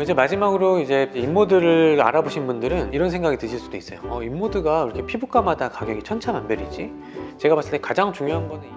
이제 마지막으로 이제 인모드를 알아보신 분들은 이런 생각이 드실 수도 있어요. 인모드가 이렇게 피부과마다 가격이 천차만별이지? 제가 봤을 때 가장 중요한 거는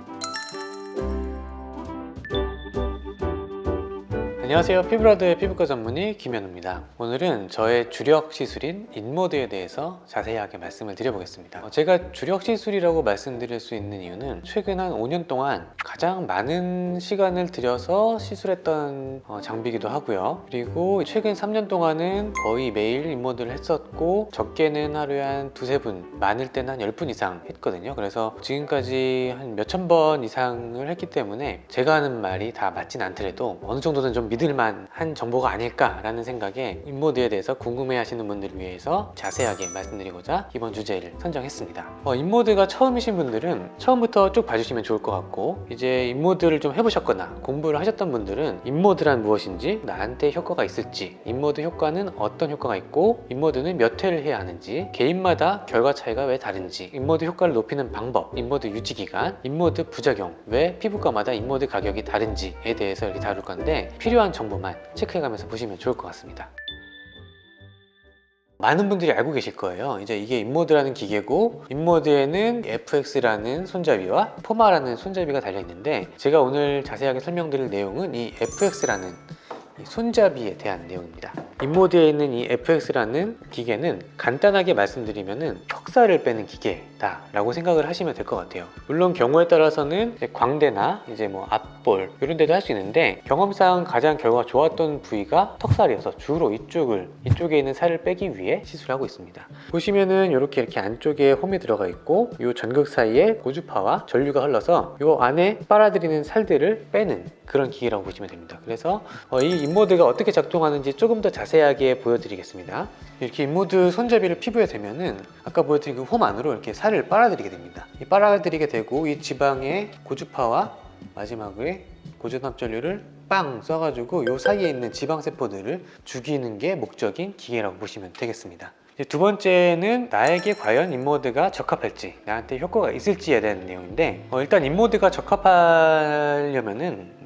안녕하세요, 피부라드의 피부과 전문의 김현우입니다. 오늘은 저의 주력 시술인 인모드에 대해서 자세하게 말씀을 드려보겠습니다. 제가 주력 시술이라고 말씀드릴 수 있는 이유는 최근 한 5년 동안 가장 많은 시간을 들여서 시술했던 장비이기도 하고요. 그리고 최근 3년 동안은 거의 매일 인모드를 했었고, 적게는 하루에 한 두세 분, 많을 때는 한 10분 이상 했거든요. 그래서 지금까지 한 몇천 번 이상을 했기 때문에 제가 하는 말이 다 맞진 않더라도 어느 정도는 좀 믿을만한 정보가 아닐까라는 생각에 인모드에 대해서 궁금해하시는 분들을 위해서 자세하게 말씀드리고자 이번 주제를 선정했습니다. 인모드가 처음이신 분들은 처음부터 쭉 봐주시면 좋을 것 같고, 이제 인모드를 좀 해보셨거나 공부를 하셨던 분들은 인모드란 무엇인지, 나한테 효과가 있을지, 인모드 효과는 어떤 효과가 있고, 인모드는 몇 회를 해야 하는지, 개인마다 결과 차이가 왜 다른지, 인모드 효과를 높이는 방법, 인모드 유지 기간, 인모드 부작용, 왜 피부과마다 인모드 가격이 다른지에 대해서 이렇게 다룰 건데, 필요한 정보만 체크해가면서 보시면 좋을 것 같습니다. 많은 분들이 알고 계실 거예요. 이제 이게 인모드라는 기계고, 인모드에는 FX라는 손잡이와 포마라는 손잡이가 달려 있는데, 제가 오늘 자세하게 설명드릴 내용은 이 FX라는 이 손잡이에 대한 내용입니다. 인모드에 있는 이 FX라는 기계는 간단하게 말씀드리면은 턱살을 빼는 기계다 라고 생각을 하시면 될 것 같아요. 물론 경우에 따라서는 이제 광대나 이제 뭐 앞볼 이런 데도 할 수 있는데, 경험상 가장 결과가 좋았던 부위가 턱살이어서 주로 이쪽에 있는 살을 빼기 위해 시술하고 있습니다. 보시면은 이렇게 안쪽에 홈이 들어가 있고, 이 전극 사이에 고주파와 전류가 흘러서 이 안에 빨아들이는 살들을 빼는 그런 기계라고 보시면 됩니다. 그래서 이 인모드가 어떻게 작동하는지 조금 더 자세하게 보여드리겠습니다. 이렇게 인모드 손잡이를 피부에 대면은 아까 보여드린 그 홈 안으로 이렇게 살을 빨아들이게 됩니다. 이 빨아들이게 되고, 이 지방의 고주파와 마지막에 고전압전류를 빵 쏴가지고 이 사이에 있는 지방세포들을 죽이는 게 목적인 기계라고 보시면 되겠습니다. 두 번째는 나에게 과연 인모드가 적합할지, 나한테 효과가 있을지에 대한 내용인데, 일단 인모드가 적합하려면은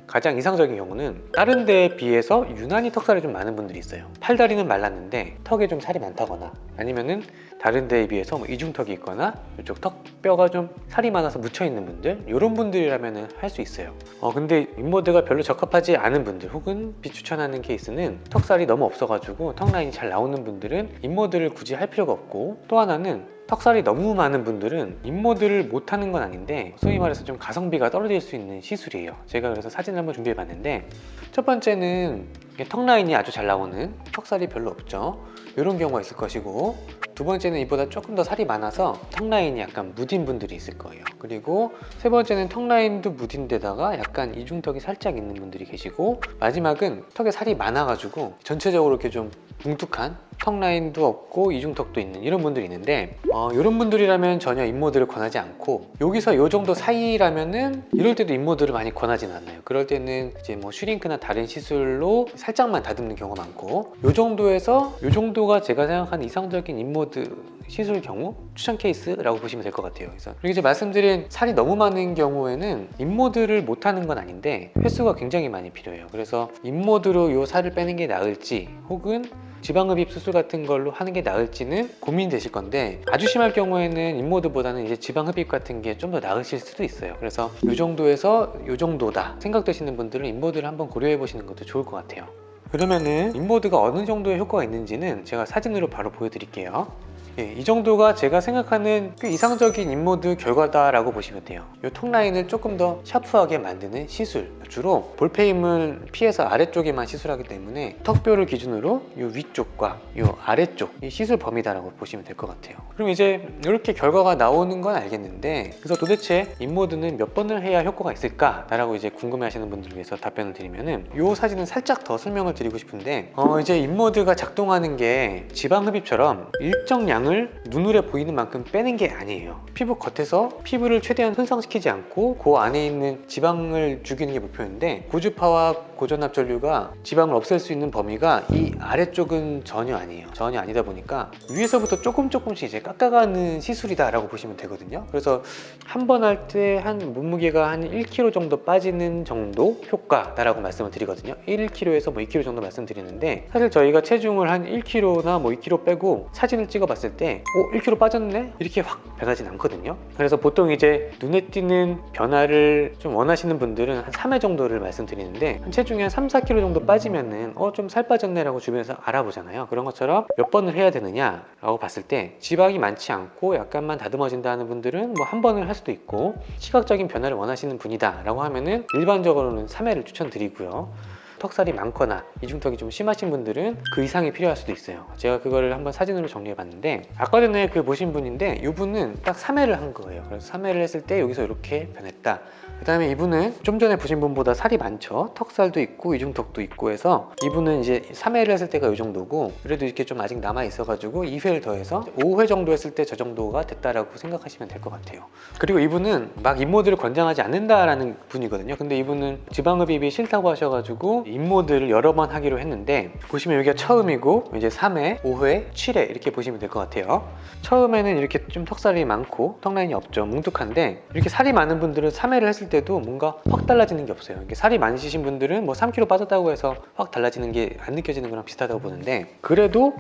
가장 이상적인 경우는 다른 데에 비해서 유난히 턱살이 좀 많은 분들이 있어요. 팔다리는 말랐는데 턱에 좀 살이 많다거나, 아니면은 다른 데에 비해서 뭐 이중턱이 있거나 이쪽 턱뼈가 좀 살이 많아서 묻혀있는 분들, 이런 분들이라면 할 수 있어요. 근데 인모드가 별로 적합하지 않은 분들, 혹은 비추천하는 케이스는 턱살이 너무 없어가지고 턱 라인이 잘 나오는 분들은 인모드를 굳이 할 필요가 없고, 또 하나는 턱살이 너무 많은 분들은 인모드를 못하는 건 아닌데 소위 말해서 좀 가성비가 떨어질 수 있는 시술이에요. 제가 그래서 사진을 한번 준비해 봤는데, 첫 번째는 턱 라인이 아주 잘 나오는, 턱살이 별로 없죠, 이런 경우가 있을 것이고, 두 번째는 이보다 조금 더 살이 많아서 턱 라인이 약간 무딘 분들이 있을 거예요. 그리고 세 번째는 턱 라인도 무딘 데다가 약간 이중턱이 살짝 있는 분들이 계시고, 마지막은 턱에 살이 많아가지고 전체적으로 이렇게 좀 뭉툭한, 턱 라인도 없고 이중턱도 있는 이런 분들이 있는데, 이런 분들이라면 전혀 인모드를 권하지 않고, 여기서 이 정도 사이라면은 이럴 때도 인모드를 많이 권하지는 않아요. 그럴 때는 이제 뭐 슈링크나 다른 시술로 살짝만 다듬는 경우가 많고, 이 정도에서 이 정도가 제가 생각하는 이상적인 인모드 시술 경우 추천 케이스라고 보시면 될 것 같아요. 그래서 그리고 이제 말씀드린 살이 너무 많은 경우에는 인모드를 못하는 건 아닌데 횟수가 굉장히 많이 필요해요. 그래서 인모드로 이 살을 빼는 게 나을지, 혹은 지방흡입 수술 같은 걸로 하는 게 나을지는 고민되실 건데, 아주 심할 경우에는 인모드보다는 이제 지방흡입 같은 게 좀 더 나으실 수도 있어요. 그래서 이 정도에서 이 정도다 생각되시는 분들은 인모드를 한번 고려해 보시는 것도 좋을 것 같아요. 그러면은 인모드가 어느 정도의 효과가 있는지는 제가 사진으로 바로 보여드릴게요. 이 정도가 제가 생각하는 꽤 이상적인 인모드 결과다라고 보시면 돼요. 이 턱 라인을 조금 더 샤프하게 만드는 시술, 주로 볼페임을 피해서 아래쪽에만 시술하기 때문에 턱뼈를 기준으로 이 위쪽과 이 아래쪽, 이 시술 범위다라고 보시면 될 것 같아요. 그럼 이제 이렇게 결과가 나오는 건 알겠는데, 그래서 도대체 인모드는 몇 번을 해야 효과가 있을까? 라고 이제 궁금해 하시는 분들을 위해서 답변을 드리면은, 이 사진은 살짝 더 설명을 드리고 싶은데, 이제 인모드가 작동하는 게 지방흡입처럼 일정 량 양을 눈으로 보이는 만큼 빼는 게 아니에요. 피부 겉에서 피부를 최대한 손상시키지 않고 그 안에 있는 지방을 죽이는 게 목표인데, 고주파와 고전압 전류가 지방을 없앨 수 있는 범위가 이 아래쪽은 전혀 아니에요. 전혀 아니다 보니까 위에서부터 조금씩 이제 깎아가는 시술이다 라고 보시면 되거든요. 그래서 한 번 할 때 한 몸무게가 한 1kg 정도 빠지는 정도 효과다라고 말씀을 드리거든요. 1kg에서 뭐 2kg 정도 말씀드리는데, 사실 저희가 체중을 한 1kg나 뭐 2kg 빼고 사진을 찍어 봤을 때 1kg 빠졌네? 이렇게 확 변하진 않거든요. 그래서 보통 이제 눈에 띄는 변화를 좀 원하시는 분들은 한 3회 정도를 말씀드리는데, 한 체중이 한 3, 4kg 정도 빠지면은 좀 살 빠졌네 라고 주변에서 알아보잖아요. 그런 것처럼 몇 번을 해야 되느냐 라고 봤을 때, 지방이 많지 않고 약간만 다듬어진다 하는 분들은 뭐 한 번을 할 수도 있고, 시각적인 변화를 원하시는 분이다 라고 하면은 일반적으로는 3회를 추천드리고요. 턱살이 많거나 이중턱이 좀 심하신 분들은 그 이상이 필요할 수도 있어요. 제가 그거를 한번 사진으로 정리해 봤는데, 아까 전에 그 보신 분인데 이분은 딱 3회를 한 거예요. 그래서 3회를 했을 때 여기서 이렇게 변했다. 그 다음에 이분은 좀 전에 보신 분보다 살이 많죠. 턱살도 있고 이중턱도 있고 해서 이분은 이제 3회를 했을 때가 이 정도고, 그래도 이렇게 좀 아직 남아 있어 가지고 2회를 더해서 5회 정도 했을 때 저 정도가 됐다라고 생각하시면 될 것 같아요. 그리고 이분은 막 인모드를 권장하지 않는다라는 분이거든요. 근데 이분은 지방흡입이 싫다고 하셔가지고 인모드를 여러 번 하기로 했는데, 보시면 여기가 처음이고 이제 3회, 5회, 7회 이렇게 보시면 될 것 같아요. 처음에는 이렇게 좀 턱살이 많고 턱 라인이 없죠. 뭉툭한데, 이렇게 살이 많은 분들은 3회를 했을 때도 뭔가 확 달라지는 게 없어요. 이렇게 살이 많으신 분들은 뭐 3kg 빠졌다고 해서 확 달라지는 게 안 느껴지는 거랑 비슷하다고 보는데, 그래도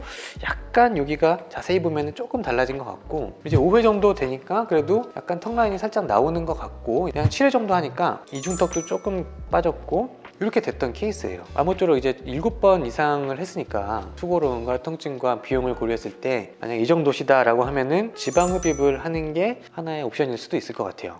약간 여기가 자세히 보면 조금 달라진 것 같고, 이제 5회 정도 되니까 그래도 약간 턱 라인이 살짝 나오는 것 같고, 그냥 7회 정도 하니까 이중턱도 조금 빠졌고 이렇게 됐던 케이스예요. 아무쪼록 이제 7번 이상을 했으니까 수고로움과 통증과 비용을 고려했을 때 만약 이 정도시다 라고 하면은 지방흡입을 하는 게 하나의 옵션일 수도 있을 것 같아요.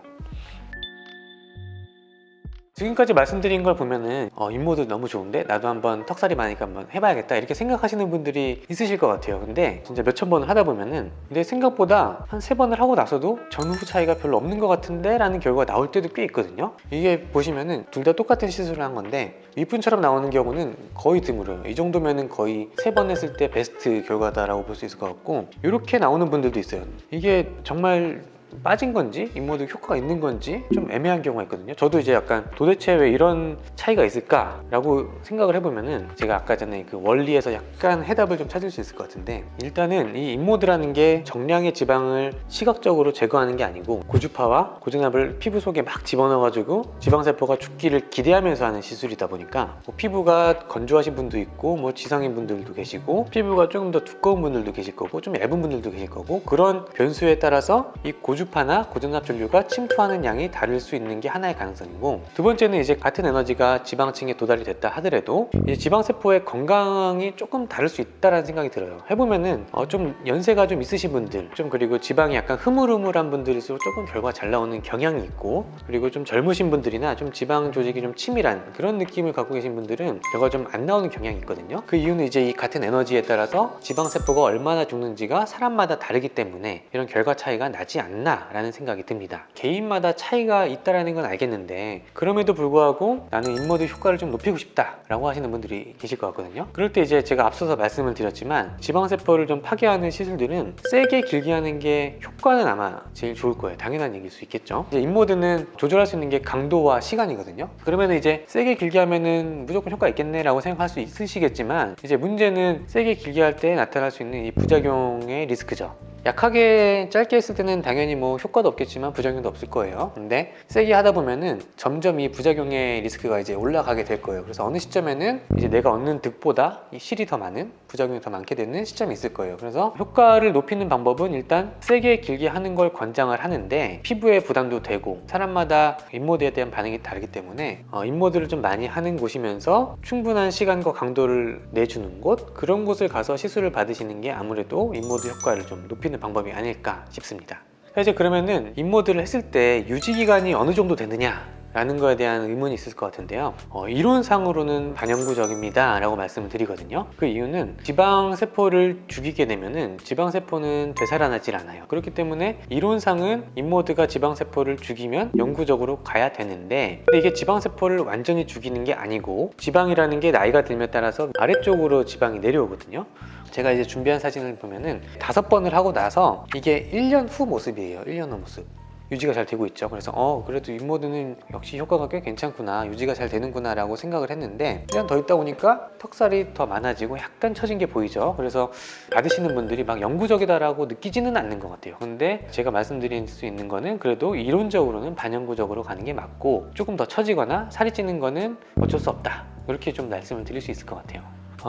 지금까지 말씀드린 걸 보면은 인모드 너무 좋은데 나도 한번 턱살이 많으니까 한번 해봐야겠다 이렇게 생각하시는 분들이 있으실 것 같아요. 근데 진짜 몇천 번을 하다 보면은 근데 생각보다 한 3번을 하고 나서도 전후 차이가 별로 없는 것 같은데 라는 결과가 나올 때도 꽤 있거든요. 이게 보시면은 둘 다 똑같은 시술을 한 건데 윗분처럼 나오는 경우는 거의 드물어요. 이 정도면은 거의 3번 했을 때 베스트 결과다라고 볼 수 있을 것 같고, 이렇게 나오는 분들도 있어요. 이게 정말 빠진 건지 인모드 효과가 있는 건지 좀 애매한 경우가 있거든요. 저도 이제 약간 도대체 왜 이런 차이가 있을까 라고 생각을 해보면은, 제가 아까 전에 그 원리에서 약간 해답을 좀 찾을 수 있을 것 같은데, 일단은 이 인모드라는 게 정량의 지방을 시각적으로 제거하는 게 아니고 고주파와 고전압을 피부 속에 막 집어넣어 가지고 지방세포가 죽기를 기대하면서 하는 시술이다 보니까, 뭐 피부가 건조하신 분도 있고 뭐 지성인 분들도 계시고 피부가 조금 더 두꺼운 분들도 계실 거고 좀 얇은 분들도 계실 거고, 그런 변수에 따라서 이 고주파나 고전압 전류가 침투하는 양이 다를 수 있는 게 하나의 가능성이고, 두 번째는 이제 같은 에너지가 지방층에 도달이 됐다 하더라도 이제 지방세포의 건강이 조금 다를 수 있다는 생각이 들어요. 해보면은 좀 연세가 좀 있으신 분들, 좀 그리고 지방이 약간 흐물흐물한 분들일수록 조금 결과 잘 나오는 경향이 있고, 그리고 좀 젊으신 분들이나 좀 지방 조직이 좀 치밀한 그런 느낌을 갖고 계신 분들은 결과 좀 안 나오는 경향이 있거든요. 그 이유는 이제 이 같은 에너지에 따라서 지방세포가 얼마나 죽는지가 사람마다 다르기 때문에 이런 결과 차이가 나지 않나 라는 생각이 듭니다. 개인마다 차이가 있다라는 건 알겠는데, 그럼에도 불구하고 나는 인모드 효과를 좀 높이고 싶다 라고 하시는 분들이 계실 것 같거든요. 그럴 때 이제 제가 앞서서 말씀을 드렸지만 지방세포를 좀 파괴하는 시술들은 세게 길게 하는 게 효과는 아마 제일 좋을 거예요. 당연한 얘기일 수 있겠죠. 이제 인모드는 조절할 수 있는 게 강도와 시간이거든요. 그러면 이제 세게 길게 하면은 무조건 효과 있겠네 라고 생각할 수 있으시겠지만, 이제 문제는 세게 길게 할 때 나타날 수 있는 이 부작용의 리스크죠. 약하게 짧게 했을 때는 당연히 뭐 효과도 없겠지만 부작용도 없을 거예요. 근데 세게 하다 보면은 점점 이 부작용의 리스크가 이제 올라가게 될 거예요. 그래서 어느 시점에는 이제 내가 얻는 득보다 이 실이 더 많은, 부작용이 더 많게 되는 시점이 있을 거예요. 그래서 효과를 높이는 방법은 일단 세게 길게 하는 걸 권장을 하는데, 피부에 부담도 되고 사람마다 인모드에 대한 반응이 다르기 때문에 인모드를 좀 많이 하는 곳이면서 충분한 시간과 강도를 내주는 곳, 그런 곳을 가서 시술을 받으시는 게 아무래도 인모드 효과를 좀 높이는 방법이 아닐까 싶습니다. 이제 그러면은 인모드를 했을 때 유지기간이 어느 정도 되느냐 라는 거에 대한 의문이 있을 것 같은데요. 이론상으로는 반영구적입니다 라고 말씀을 드리거든요. 그 이유는 지방세포를 죽이게 되면은 지방세포는 되살아나질 않아요. 그렇기 때문에 이론상은 인모드가 지방세포를 죽이면 영구적으로 가야 되는데, 근데 이게 지방세포를 완전히 죽이는 게 아니고, 지방이라는 게 나이가 들면 따라서 아래쪽으로 지방이 내려오거든요. 제가 이제 준비한 사진을 보면은 5번을 하고 나서 이게 1년 후 모습이에요. 1년 후 모습. 유지가 잘 되고 있죠. 그래서 그래도 인모드는 역시 효과가 꽤 괜찮구나, 유지가 잘 되는구나 라고 생각을 했는데, 1년 더 있다 보니까 턱살이 더 많아지고 약간 처진 게 보이죠. 그래서 받으시는 분들이 막 영구적이다라고 느끼지는 않는 것 같아요. 근데 제가 말씀드릴 수 있는 거는 그래도 이론적으로는 반영구적으로 가는 게 맞고, 조금 더 처지거나 살이 찌는 거는 어쩔 수 없다, 이렇게 좀 말씀을 드릴 수 있을 것 같아요.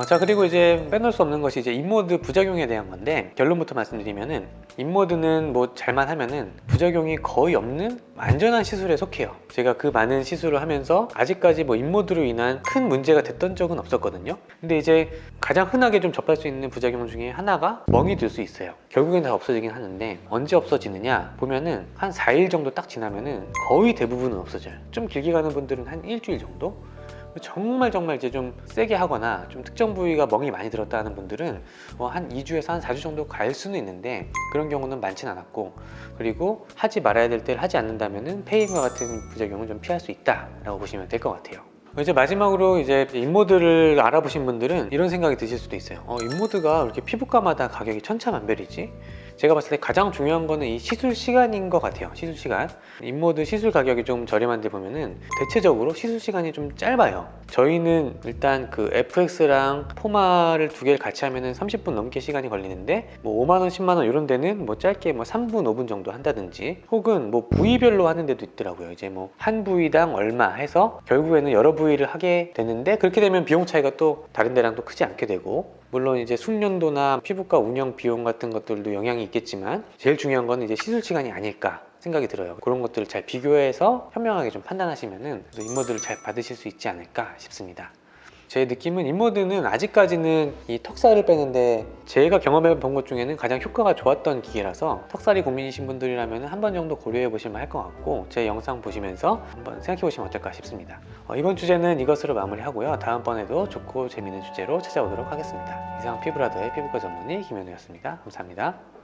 자, 그리고 이제 빼놓을 수 없는 것이 이제 인모드 부작용에 대한 건데, 결론부터 말씀드리면은 인모드는 뭐 잘만 하면은 부작용이 거의 없는 안전한 시술에 속해요. 제가 그 많은 시술을 하면서 아직까지 뭐 인모드로 인한 큰 문제가 됐던 적은 없었거든요. 근데 이제 가장 흔하게 좀 접할 수 있는 부작용 중에 하나가 멍이 들 수 있어요. 결국엔 다 없어지긴 하는데, 언제 없어지느냐 보면은 한 4일 정도 딱 지나면은 거의 대부분은 없어져요. 좀 길게 가는 분들은 한 일주일 정도? 정말 이제 좀 세게 하거나 좀 특정 부위가 멍이 많이 들었다 하는 분들은 한 2주에서 한 4주 정도 갈 수는 있는데, 그런 경우는 많진 않았고, 그리고 하지 말아야 될 때를 하지 않는다면은 페인과 같은 부작용은 좀 피할 수 있다라고 보시면 될 것 같아요. 이제 마지막으로 이제 인모드를 알아보신 분들은 이런 생각이 드실 수도 있어요. 인모드가 이렇게 피부과마다 가격이 천차만별이지? 제가 봤을 때 가장 중요한 거는 이 시술 시간인 것 같아요. 시술 시간. 인모드 시술 가격이 좀 저렴한 데 보면은 대체적으로 시술 시간이 좀 짧아요. 저희는 일단 그 FX랑 포마를 두 개를 같이 하면은 30분 넘게 시간이 걸리는데, 뭐 5만원, 10만원 이런 데는 뭐 짧게 뭐 3분, 5분 정도 한다든지, 혹은 뭐 부위별로 하는 데도 있더라고요. 이제 뭐 한 부위당 얼마 해서 결국에는 여러 부위를 하게 되는데, 그렇게 되면 비용 차이가 또 다른 데랑 또 크지 않게 되고, 물론 이제 숙련도나 피부과 운영 비용 같은 것들도 영향이 있겠지만, 제일 중요한 거는 이제 시술 시간이 아닐까 생각이 들어요. 그런 것들을 잘 비교해서 현명하게 좀 판단하시면은 인모드를 잘 받으실 수 있지 않을까 싶습니다. 제 느낌은 인모드는 아직까지는 이 턱살을 빼는데 제가 경험해 본 것 중에는 가장 효과가 좋았던 기계라서, 턱살이 고민이신 분들이라면 한 번 정도 고려해 보시면 할 것 같고, 제 영상 보시면서 한번 생각해 보시면 어떨까 싶습니다. 이번 주제는 이것으로 마무리하고요. 다음번에도 좋고 재미있는 주제로 찾아오도록 하겠습니다. 이상 피부라더의 피부과 전문의 김현우였습니다. 감사합니다.